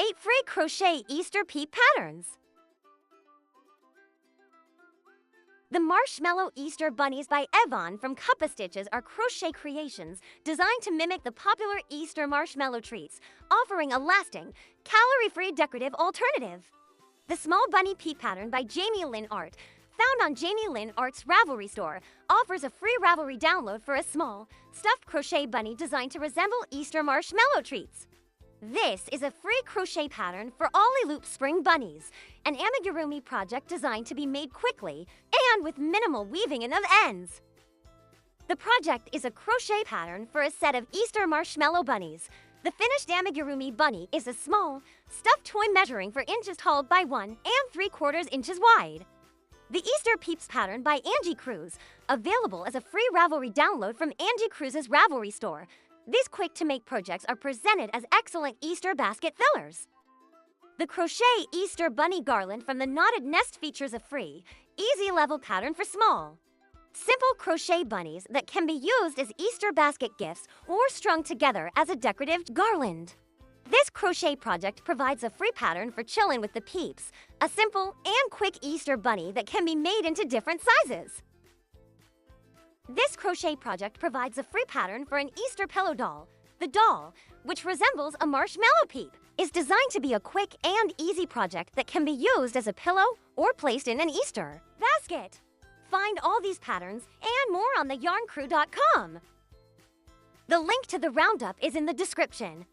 Create free Crochet Easter Peep Patterns. The Marshmallow Easter Bunnies by Yvonne from Cuppa Stitches are crochet creations designed to mimic the popular Easter marshmallow treats, offering a lasting, calorie-free decorative alternative. The Small Bunny Peep Pattern by Jamie Lynn Art, found on Jamie Lynn Art's Ravelry store, offers a free Ravelry download for a small, stuffed crochet bunny designed to resemble Easter marshmallow treats. This is a free crochet pattern for Ollie Loop Spring Bunnies, an amigurumi project designed to be made quickly and with minimal weaving in of ends. The project is a crochet pattern for a set of Easter marshmallow bunnies. The finished amigurumi bunny is a small, stuffed toy measuring 4 inches tall by 1 3/4 inches wide. The Easter Peeps pattern by Angie Cruz, available as a free Ravelry download from Angie Cruz's Ravelry store. These quick-to-make projects are presented as excellent Easter basket fillers. The Crochet Easter Bunny Garland from the Knotted Nest features a free, easy-level pattern for small, simple crochet bunnies that can be used as Easter basket gifts or strung together as a decorative garland. This crochet project provides a free pattern for chillin' with the peeps, a simple and quick Easter bunny that can be made into different sizes. This crochet project provides a free pattern for an Easter pillow doll. The doll, which resembles a marshmallow peep, is designed to be a quick and easy project that can be used as a pillow or placed in an Easter basket. Find all these patterns and more on theyarncrew.com. The link to the roundup is in the description.